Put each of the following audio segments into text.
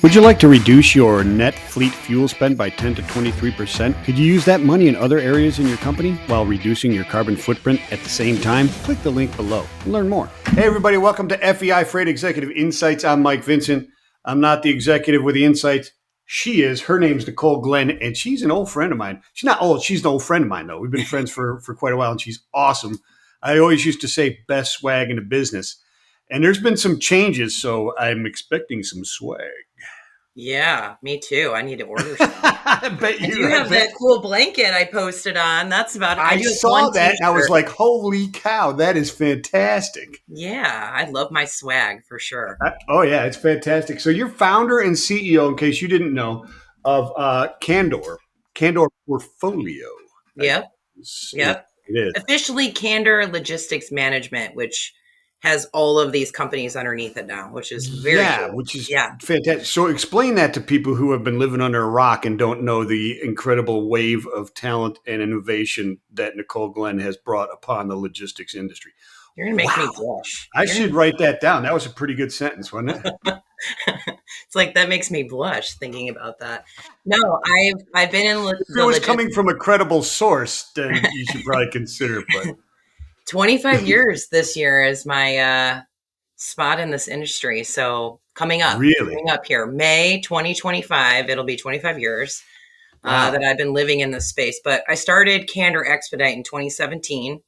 Would you like to reduce your net fleet fuel spend by 10 to 23%? Could you use that money in other areas in your company while reducing your carbon footprint at the same time? Click the link below and learn more. Hey everybody, welcome to FEI Freight Executive Insights. I'm Mike Vincent. I'm not the executive with the insights. She is. Her name's Nicole Glenn, and she's an old friend of mine. She's not old. She's an old friend of mine, though. We've been friends for quite a while, and she's awesome. I always used to say best swag in the business. And there's been some changes, so I'm expecting some swag. Yeah, me too. I need to order some. I bet You have that cool blanket I posted on. That's about it. I saw that and I was like, holy cow, that is fantastic. Yeah, I love my swag for sure. Oh, yeah, it's fantastic. So you're founder and CEO, in case you didn't know, of Candor Portfolio. Yep. It is. Officially Candor Logistics Management, which has all of these companies underneath it now, which is very cool. Which is fantastic. So explain that to people who have been living under a rock and don't know the incredible wave of talent and innovation that Nicole Glenn has brought upon the logistics industry. You're going to make me blush. I should write that down. That was a pretty good sentence, wasn't it? It's like, that makes me blush thinking about that. No, I've been in if it was coming from a credible source, then you should probably consider it. But 25 years this year is my spot in this industry. So coming up here, May 2025, it'll be 25 years that I've been living in this space. But I started Candor Expedite in 2017,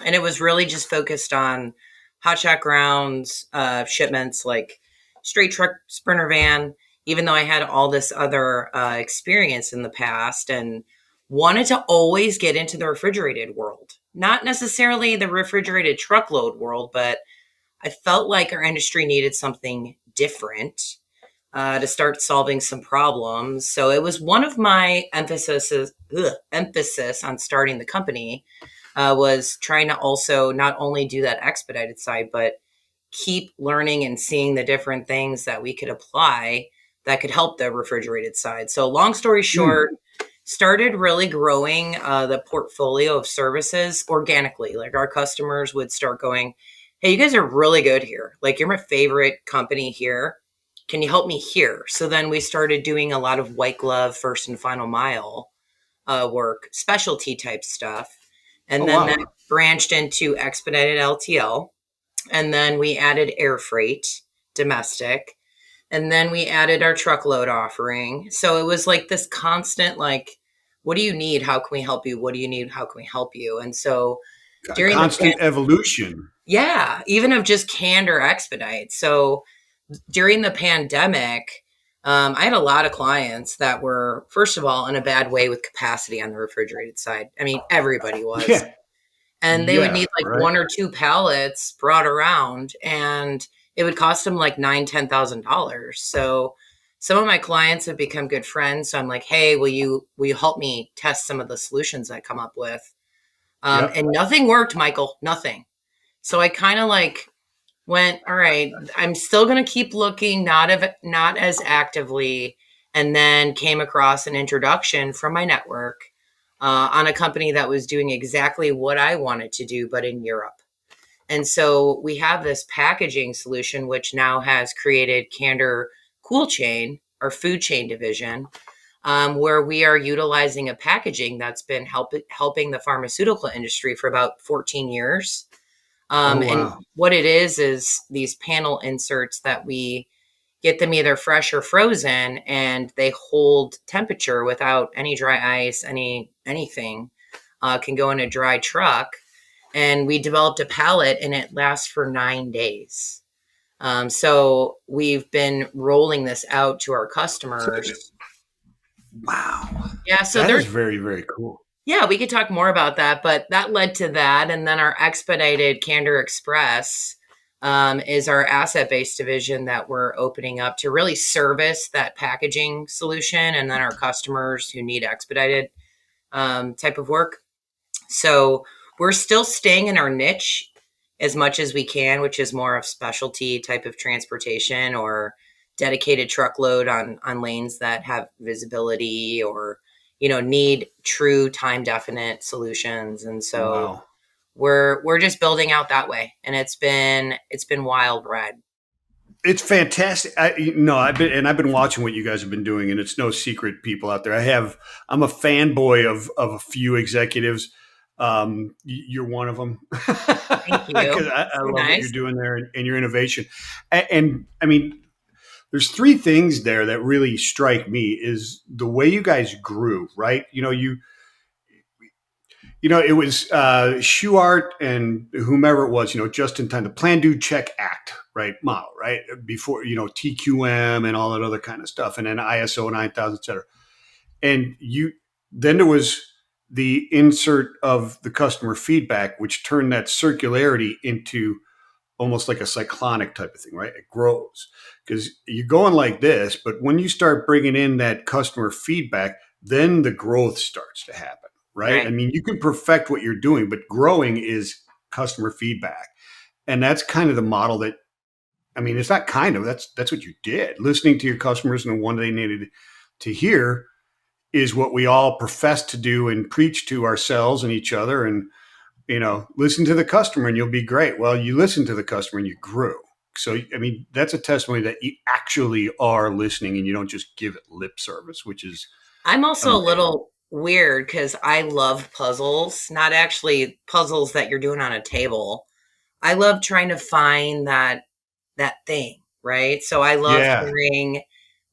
and it was really just focused on hot shot grounds, shipments like straight truck, sprinter van, even though I had all this other experience in the past and wanted to always get into the refrigerated world. Not necessarily the refrigerated truckload world, but I felt like our industry needed something different to start solving some problems. So it was one of my emphasis on starting the company was trying to also not only do that expedited side, but keep learning and seeing the different things that we could apply that could help the refrigerated side. So long story short, started really growing the portfolio of services organically. Like our customers would start going, hey, you guys are really good here. Like, you're my favorite company here. Can you help me here? So then we started doing a lot of white glove, first and final mile work, specialty type stuff. And that branched into expedited LTL. And then we added air freight, domestic. And then we added our truckload offering. So it was like this constant, like, what do you need? How can we help you? What do you need? How can we help you? And so during constant evolution. Yeah, even of just Candor Expedite. So during the pandemic, I had a lot of clients that were, first of all, in a bad way with capacity on the refrigerated side. I mean, everybody was. Yeah. And they would need like one or two pallets brought around, and it would cost them like $9,000, $10,000. So some of my clients have become good friends. So I'm like, hey, will you help me test some of the solutions I come up with? And nothing worked, Michael, nothing. So I kind of like went, all right, I'm still going to keep looking, not as actively. And then came across an introduction from my network on a company that was doing exactly what I wanted to do, but in Europe. And so we have this packaging solution, which now has created Candor Cool Chain, our food chain division, where we are utilizing a packaging that's been helping the pharmaceutical industry for about 14 years. And what it is these panel inserts that we get them either fresh or frozen, and they hold temperature without any dry ice, anything, can go in a dry truck. And we developed a pallet, and it lasts for 9 days. So we've been rolling this out to our customers. Wow. Yeah. So that is very, very cool. Yeah, we could talk more about that, but that led to that. And then our expedited Candor Express is our asset-based division that we're opening up to really service that packaging solution, and then our customers who need expedited type of work. So we're still staying in our niche as much as we can, which is more of specialty type of transportation or dedicated truckload on lanes that have visibility or, need true time definite solutions. And so we're just building out that way. And it's been wild ride. It's fantastic. I've been watching what you guys have been doing, and it's no secret, people out there. I'm a fanboy of a few executives. You're one of them Thank because you. I So love what you're nice. doing there and your innovation. And I mean, there's three things there that really strike me is the way you guys grew, right? It was Schuart and whomever it was, just in time, the plan, do, check, act, right? Model, right? Before, TQM and all that other kind of stuff. And then ISO 9000, et cetera. And then there was the insert of the customer feedback, which turned that circularity into almost like a cyclonic type of thing, right? It grows because you're going like this, but when you start bringing in that customer feedback, then the growth starts to happen, right? I Right. mean, you can perfect what you're doing, but growing is customer feedback. And that's kind of the model that, I mean, it's not kind of, that's what you did. Listening to your customers and the one they needed to hear is what we all profess to do and preach to ourselves and each other. And listen to the customer and you'll be great. Well, you listen to the customer and you grew. So, I mean, that's a testimony that you actually are listening and you don't just give it lip service, which is I'm also a amazing. little weird because I love puzzles, not actually puzzles that you're doing on a table. I love trying to find that thing, right? So I love Yeah. hearing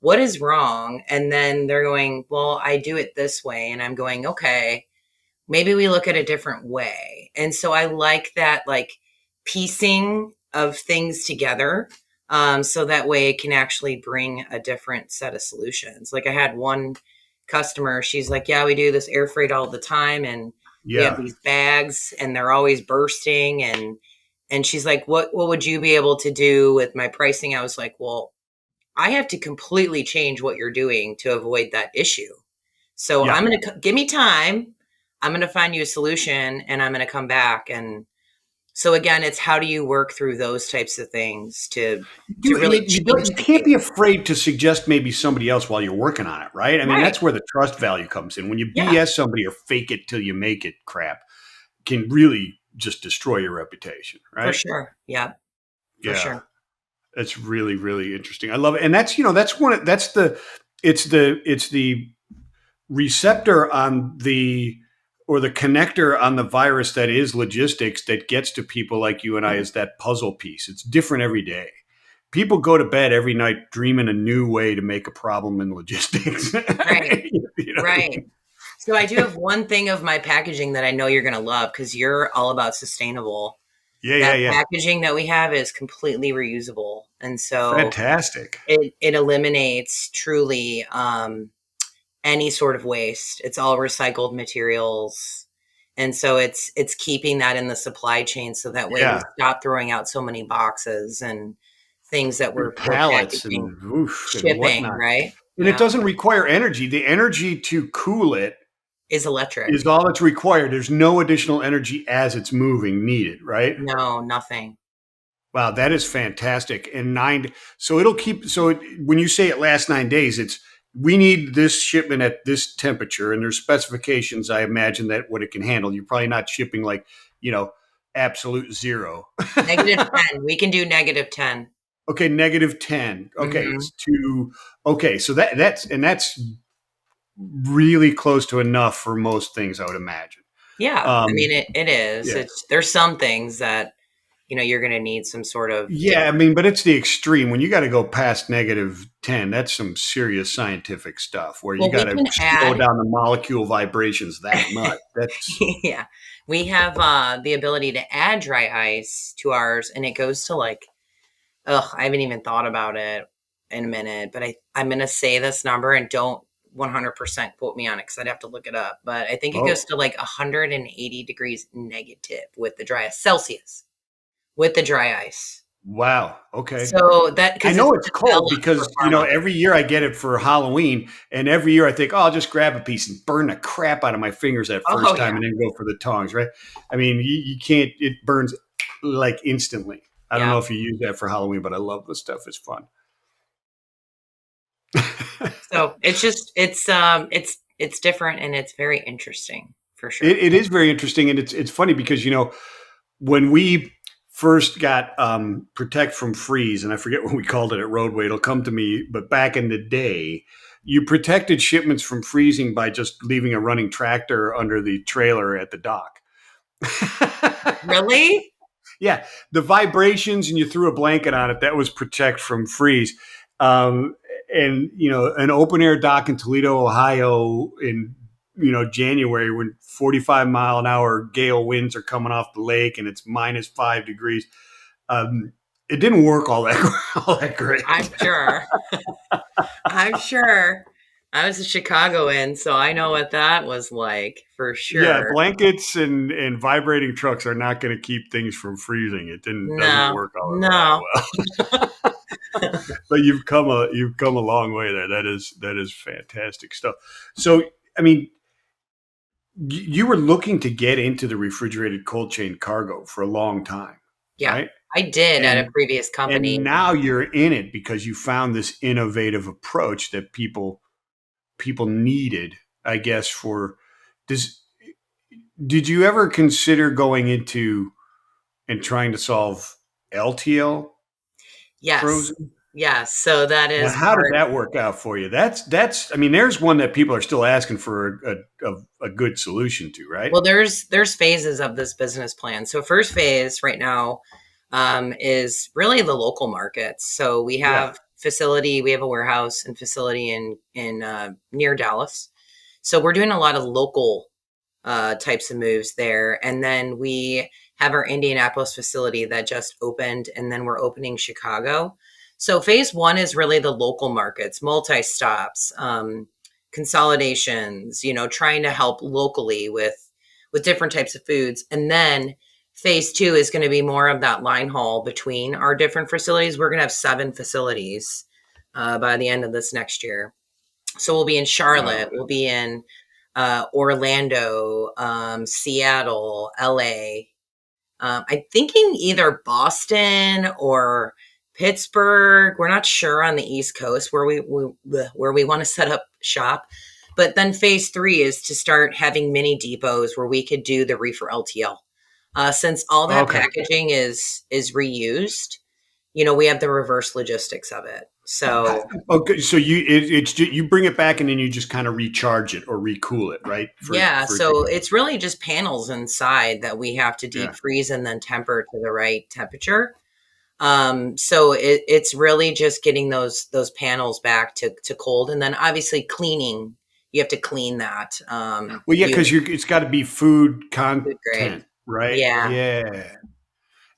what is wrong. And then they're going, well, I do it this way. And I'm going, okay, maybe we look at a different way. And so I like that, like piecing of things together. So that way it can actually bring a different set of solutions. Like I had one customer, she's like, yeah, we do this air freight all the time. And we have Yeah. these bags and they're always bursting. And she's like, what would you be able to do with my pricing? I was like, well, I have to completely change what you're doing to avoid that issue. So Yeah. I'm going to give me time. I'm going to find you a solution and I'm going to come back. And so again, it's how do you work through those types of things to really change You the can't be game? afraid to suggest maybe somebody else while you're working on it, right? I mean, Right. that's where the trust value comes in. When you Yeah, BS somebody or fake it till you make it crap can really just destroy your reputation, for right? sure. Yeah, for Yeah. sure. That's really, really interesting. I love it. And it's the receptor on or the connector on the virus that is logistics that gets to people like you and I is that puzzle piece. It's different every day. People go to bed every night dreaming a new way to make a problem in logistics. Right. You know what I Right. mean? So I do have one thing of my packaging that I know you're going to love because you're all about sustainable. Yeah, yeah, That yeah. packaging that we have is completely reusable. And so Fantastic. it eliminates truly any sort of waste. It's all recycled materials. And so it's keeping that in the supply chain so that way we Yeah. stop throwing out so many boxes and things that And we're pallets packaging, and oof and shipping, whatnot. right? And it Yeah. doesn't require energy. The energy to cool it Is electric. is all that's required. There's no additional energy as it's moving needed, right? No, nothing. Wow, that is fantastic. And so it'll keep, when you say it lasts 9 days, we need this shipment at this temperature and there's specifications, I imagine, that what it can handle. You're probably not shipping like, absolute zero. -10. We can do -10. Okay, -10. Okay, Hmm. it's okay. So that's really close to enough for most things, I would imagine. Yeah. I mean, Um, it is. yeah. There's some things that, you're going to need some sort of Yeah, I mean, but it's the extreme. When you got to go past -10, that's some serious scientific stuff where you well, got we to can slow add. down the molecule vibrations that much. That's Yeah. We have the ability to add dry ice to ours and it goes to like, I haven't even thought about it in a minute, but I'm going to say this number and don't 100% quote me on it because I'd have to look it up. But I think it goes oh to like 180 degrees negative with the dry ice, Celsius with the dry ice. wow. Okay. So that I because it's know it's cold developed for because pharma. every year I get it for Halloween, and every year I think, oh, I'll just grab a piece and burn the crap out of my fingers that Oh first yeah, time, and then go for the tongs. Right? I mean, you can't. It burns like instantly. I don't yeah. know if you use that for Halloween, but I love the stuff. It's fun. So it's just it's different and it's very interesting for sure. It is very interesting, and it's funny because when we first got protect from freeze, and I forget what we called it at Roadway. It'll come to me. But back in the day, you protected shipments from freezing by just leaving a running tractor under the trailer at the dock. Really? Yeah, the vibrations, and you threw a blanket on it. That was protect from freeze. And an open air dock in Toledo, Ohio, in January, when 45-mile-an-hour gale winds are coming off the lake and it's -5 degrees. It didn't work all that great. I'm sure. I'm sure. I was a Chicagoan, so I know what that was like for sure. Yeah, blankets and vibrating trucks are not going to keep things from freezing. It doesn't work all that well. But you've come a long way there. That is fantastic stuff. So, I mean, you were looking to get into the refrigerated cold chain cargo for a long time. Yeah, right? I did at a previous company. And now you're in it because you found this innovative approach that people needed, I guess, for this. Did you ever consider going into and trying to solve LTL? Yes. Frozen? Yes. So that is. Now, how did that work out for you? That's. I mean, there's one that people are still asking for a good solution to, right? Well, there's phases of this business plan. So first phase right now is really the local markets. So we have we have a warehouse and facility in near Dallas. So we're doing a lot of local types of moves there. And then we have our Indianapolis facility that just opened, and then we're opening Chicago. So phase one is really the local markets, multi-stops, consolidations, trying to help locally with different types of foods. And then phase two is going to be more of that line haul between our different facilities. We're going to have 7 facilities by the end of this next year. So we'll be in Charlotte, we'll be in Orlando, Seattle, LA. I'm thinking either Boston or Pittsburgh. We're not sure on the East Coast where we want to set up shop. But then phase 3 is to start having mini depots where we could do the reefer LTL. Since all that packaging is reused, we have the reverse logistics of it. So so you bring it back and then you just kind of recharge it or recool it, right? So it's really just panels inside that we have to deep freeze and then temper to the right temperature. So it's really just getting those panels back to cold, and then obviously cleaning. You have to clean that. Because it's got to be food content, food right? Yeah.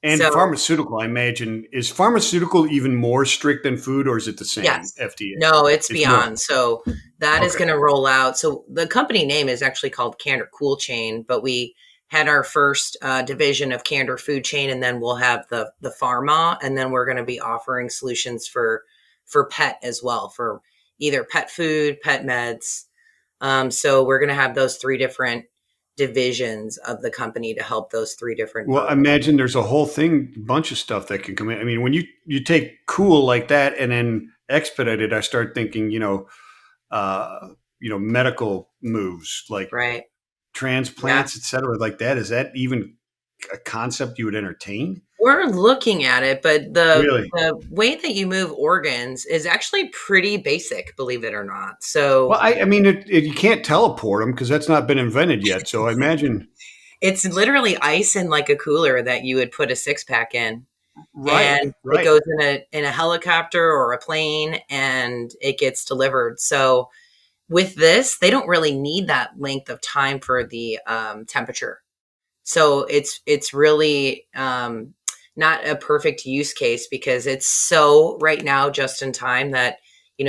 And pharmaceutical, I imagine, is pharmaceutical even more strict than food, or is it the same? FDA? No, it's beyond. More. So that is going to roll out. So the company name is actually called Candor Cool Chain, but we had our first division of Candor Food Chain, and then we'll have the pharma, and then we're going to be offering solutions for pet as well, for either pet food, pet meds. So we're going to have those 3 different divisions of the company to help those 3 different. Well, I imagine there's a whole bunch of stuff that can come in. I mean, when you take cool like that and then expedite it, I start thinking, medical moves like transplants, et cetera, like that. Is that even a concept you would entertain? We're looking at it, but the way that you move organs is actually pretty basic, believe it or not. So, well, I mean, you can't teleport them because that's not been invented yet. So I imagine it's literally ice in like a cooler that you would put a 6-pack in, and it goes in a helicopter or a plane, and it gets delivered. So with this, they don't really need that length of time for the temperature. So it's really not a perfect use case because it's so right now just in time that they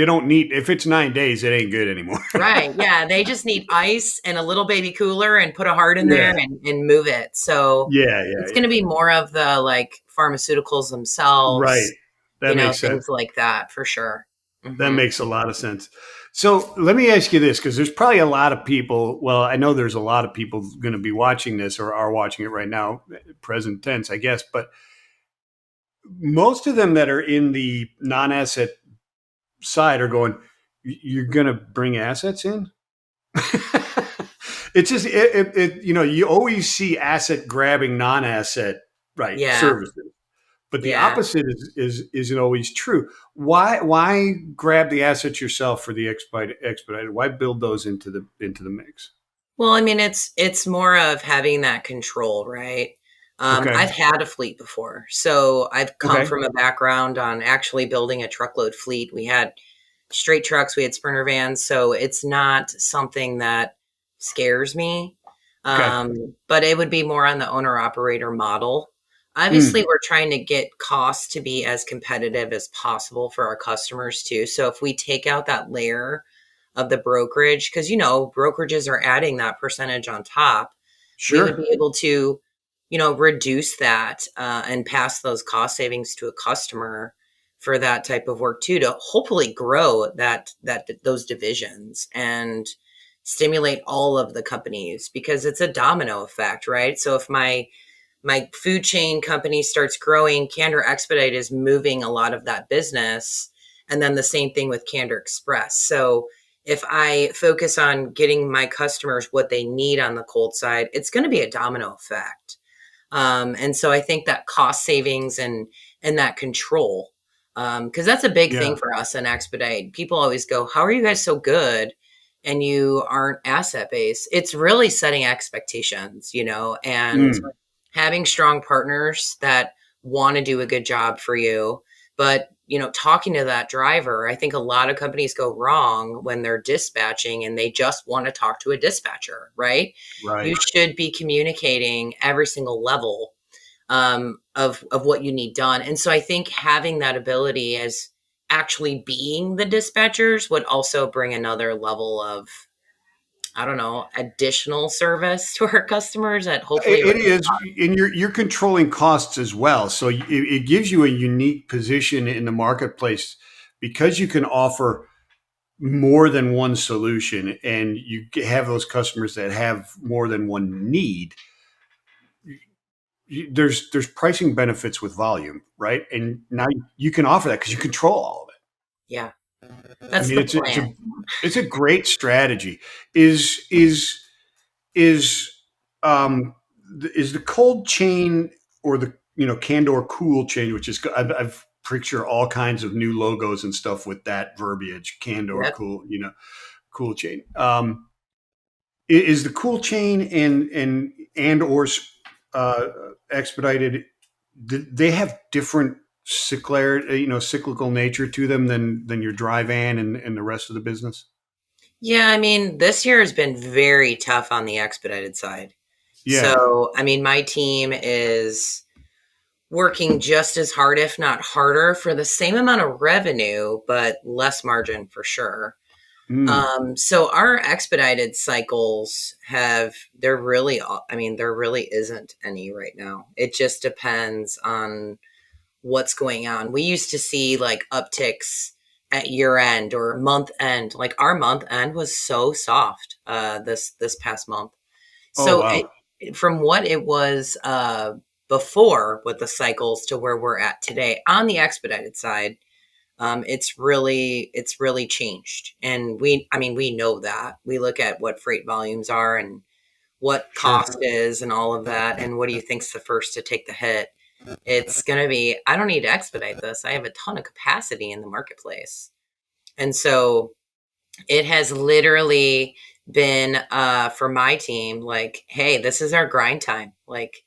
don't need, if it's 9 days, it ain't good anymore. Right. Yeah. They just need ice and a little baby cooler and put a heart in there and move it. So it's going to be more of the like pharmaceuticals themselves. Right. That makes sense. Things like that for sure. Mm-hmm. That makes a lot of sense. So let me ask you this, because there's probably a lot of people. Well, I know there's a lot of people going to be watching this or are watching it right now, present tense, I guess. But most of them that are in the non-asset side are going, you're going to bring assets in? It's just, you always see asset grabbing non-asset right? Yeah. Services. But the Yeah. opposite isn't always true. Why grab the assets yourself for the expedited? Why build those into the mix? Well, I mean, it's more of having that control, right? Okay. I've had a fleet before, so I've come Okay. from a background on actually building a truckload fleet. We had straight trucks, we had Sprinter vans, so it's not something that scares me. Okay. But it would be more on the owner operator model. Obviously, Mm, we're trying to get costs to be as competitive as possible for our customers too. So if we take out that layer of the brokerage, because brokerages are adding that percentage on top, we would sure. be able to reduce that and pass those cost savings to a customer for that type of work too, to hopefully grow those divisions and stimulate all of the companies, because it's a domino effect, right? So if my food chain company starts growing, Candor Expedite is moving a lot of that business. And then the same thing with Candor Express. So if I focus on getting my customers what they need on the cold side, it's going to be a domino effect. And so I think that cost savings and that control, because that's a big Yeah. thing for us in Expedite. People always go, "How are you guys so good and you aren't asset based?" It's really setting expectations, and Mm, having strong partners that want to do a good job for you. But, talking to that driver, I think a lot of companies go wrong when they're dispatching and they just want to talk to a dispatcher, right? You right. should be communicating every single level of what you need done. And so I think having that ability as actually being the dispatchers would also bring another level of, I don't know, additional service to our customers that hopefully It is, and you're controlling costs as well. So it gives you a unique position in the marketplace because you can offer more than one solution, and you have those customers that have more than one need. There's pricing benefits with volume, right? And now you can offer that because you control all of it. yeah, I that's mean, the plan. it's a great strategy. Is is the cold chain or the Candor cool chain, which is I've picture all kinds of new logos and stuff with that verbiage, Candor Yep. cool, cool chain. Is the cool chain and or uh, expedited? They have different cyclical nature to them than your dry van and the rest of the business. Yeah, I mean, this year has been very tough on the expedited side. Yeah, So, I mean, my team is working just as hard, if not harder, for the same amount of revenue, but less margin for sure. mm. So our expedited cycles there really isn't any right now. It just depends on what's going on. We used to see like upticks at year end or month end. Like our month end was so soft this past month. Oh So wow, from what it was before with the cycles to where we're at today on the expedited side, it's really changed. And we know that. We look at what freight volumes are and what sure. cost is and all of that. And what do you think's the first to take the hit? It's going to be, I don't need to expedite this. I have a ton of capacity in the marketplace. And so it has literally been for my team like, hey, this is our grind time. Like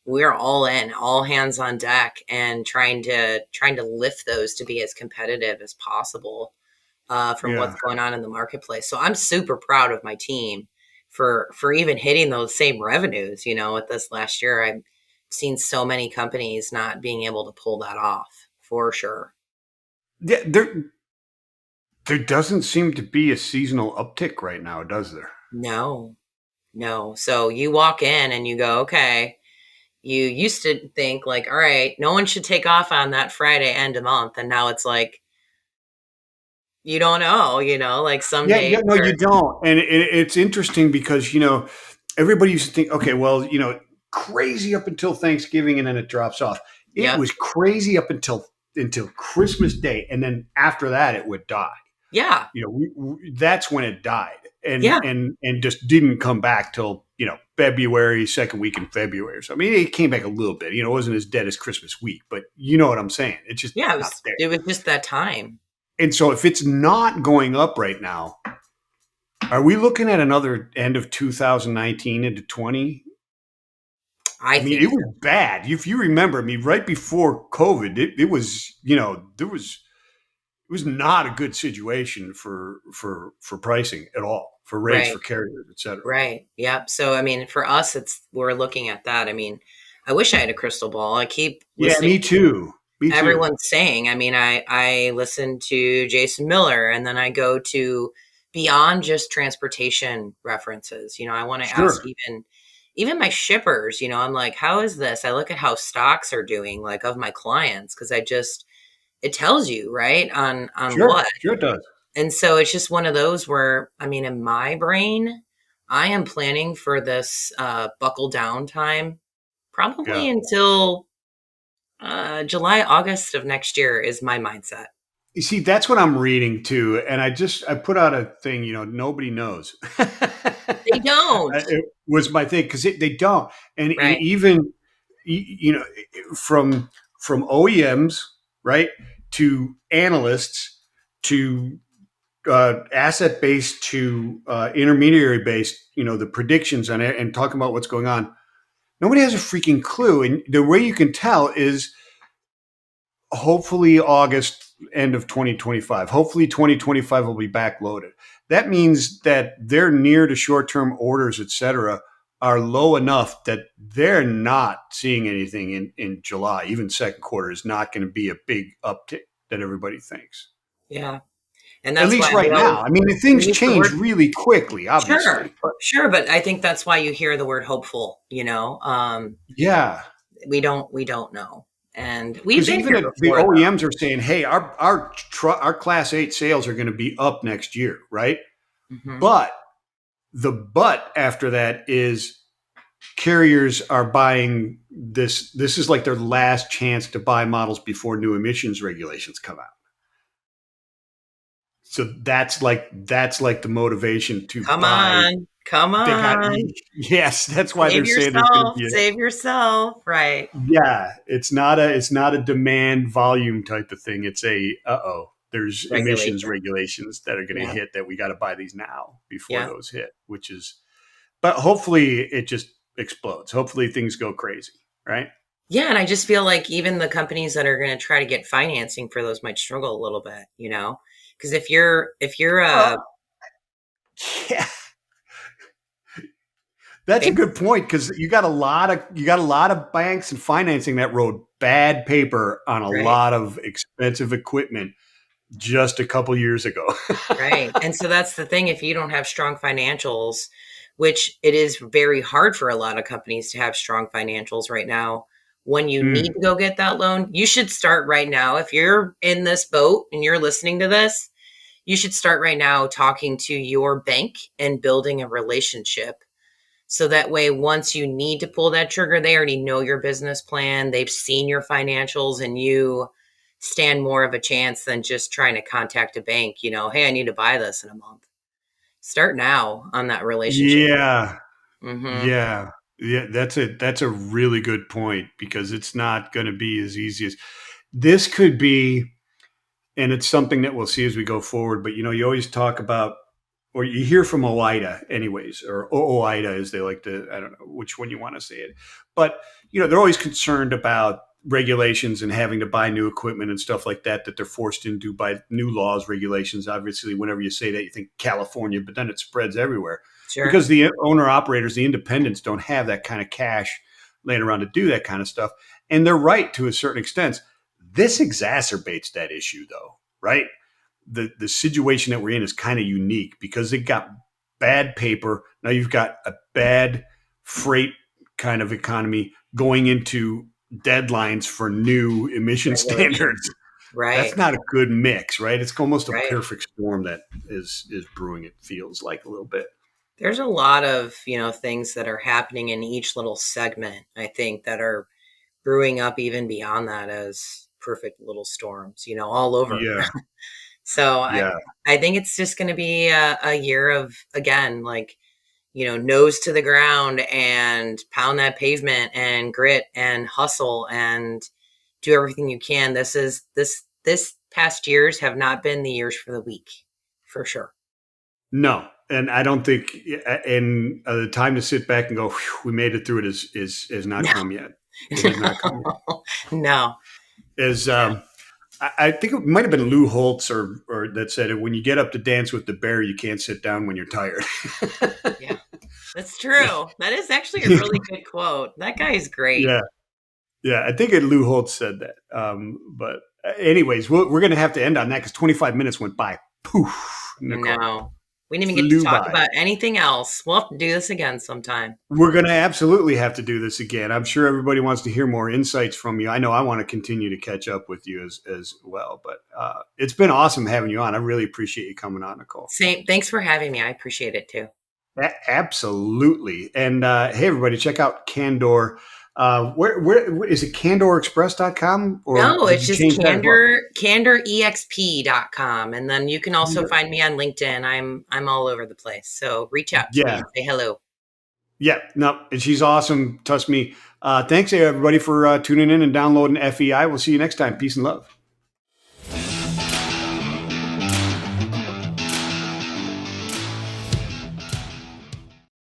we're all in, all hands on deck, and trying to lift those to be as competitive as possible from Yeah. what's going on in the marketplace. So I'm super proud of my team for even hitting those same revenues. With this last year, I've seen so many companies not being able to pull that off for sure. Yeah, there doesn't seem to be a seasonal uptick right now, does there? No, no. So you walk in and you go, okay. You used to think like, all right, no one should take off on that Friday end of month, and now it's like you don't know, like some Yeah, days yeah, no, are, you don't. And it's interesting because everybody used to think, okay, well, crazy up until Thanksgiving, and then it drops off. It yep, was crazy up until Christmas Day, and then after that, it would die. yeah, That's when it died, and yeah. and and just didn't come back till February, second week in February. So, I mean, it came back a little bit. It wasn't as dead as Christmas week, but you know what I'm saying? It's just not there. It was just that time. And so if it's not going up right now, are we looking at another end of 2019 into 20? I mean, it was bad. If you remember, right before COVID, it was, it was not a good situation for pricing at all, for rates, for carriers, et cetera. Right. Yep. So, I mean, for us, we're looking at that. I mean, I wish I had a crystal ball. I keep listening. Yeah, me too. Everyone's saying, I mean, I listen to Jason Miller, and then I go to beyond just transportation references. I want to ask even my shippers, I'm like, how is this? I look at how stocks are doing, like, of my clients, because it tells you, right, on what. Sure it does. And so it's just one of those where, I mean, in my brain, I am planning for this buckle down time probably until July, August of next year is my mindset. You see, that's what I'm reading too. And I put out a thing, nobody knows. They don't. It was my thing because they don't. And even, from OEMs, right, to analysts, to asset based, to intermediary based, the predictions on it and talking about what's going on. Nobody has a freaking clue. And the way you can tell is hopefully August, end of 2025. Hopefully 2025 will be backloaded. That means that their near to short-term orders, et cetera, are low enough that they're not seeing anything in July. Even second quarter is not going to be a big uptick that everybody thinks. Yeah. And that's at least right now. I mean, things change really quickly, obviously. Sure. But I think that's why you hear the word hopeful, Yeah. We don't know. And we've been even the OEMs are saying, hey, our Class 8 sales are going to be up next year, right? Mm-hmm. But after that is carriers are buying this. This is like their last chance to buy models before new emissions regulations come out. So that's like the motivation to buy. Come on. Yes, that's why they're saying there's going to be save yourself, right? Yeah, it's not a demand volume type of thing. It's there's emissions regulations that are going to hit that we got to buy these now before those hit, but hopefully it just explodes. Hopefully things go crazy, right? Yeah, and I just feel like even the companies that are going to try to get financing for those might struggle a little bit, because if you're yeah. That's a good point, because you got a lot of banks and financing that wrote bad paper on a lot of expensive equipment just a couple years ago. Right. And so that's the thing. If you don't have strong financials, which it is very hard for a lot of companies to have strong financials right now, when you need to go get that loan, you should start right now. If you're in this boat and you're listening to this, you should start right now talking to your bank and building a relationship. So that way, once you need to pull that trigger, they already know your business plan. They've seen your financials, and you stand more of a chance than just trying to contact a bank. Hey, I need to buy this in a month. Start now on that relationship. Yeah. Mm-hmm. Yeah. That's a really good point, because it's not going to be as easy as this could be. And it's something that we'll see as we go forward. But, you always talk about, or you hear from OOIDA anyways, or OOIDA as they like to, I don't know which one you want to say it. But, they're always concerned about regulations and having to buy new equipment and stuff like that they're forced into by new laws, regulations. Obviously, whenever you say that, you think California, but then it spreads everywhere. Sure. Because the owner-operators, the independents, don't have that kind of cash laying around to do that kind of stuff. And they're right to a certain extent. This exacerbates that issue, though, right? The situation that we're in is kind of unique because it got bad paper. Now you've got a bad freight kind of economy going into deadlines for new emission standards. Right. That's not a good mix, right? It's almost a perfect storm that is brewing, it feels like a little bit. There's a lot of, things that are happening in each little segment, I think, that are brewing up even beyond that as perfect little storms, all over. Yeah. So I think it's just going to be a year of, again, like, nose to the ground and pound that pavement and grit and hustle and do everything you can. This past years have not been the years for the weak, for sure. No. And I don't think the time to sit back and go, we made it through it is not come yet. It has not come yet. No. I think it might have been Lou Holtz or that said it, when you get up to dance with the bear, you can't sit down when you're tired. Yeah, that's true. That is actually a really good quote. That guy is great. Yeah. Yeah. I think Lou Holtz said that. But anyways, we're going to have to end on that because 25 minutes went by. Poof. Nicole. No. We didn't even get to talk about anything else. We'll have to do this again sometime. We're going to absolutely have to do this again. I'm sure everybody wants to hear more insights from you. I know I want to continue to catch up with you as well. But it's been awesome having you on. I really appreciate you coming on, Nicole. Same. Thanks for having me. I appreciate it too. Absolutely. And hey, everybody, check out Candor. Where is it? CandorExpress.com? No, it's just CandorEXP.com. And then you can also find me on LinkedIn. I'm all over the place. So reach out to me and say hello. Yeah, no, and she's awesome. Trust me. Thanks everybody for tuning in and downloading FEI. We'll see you next time. Peace and love.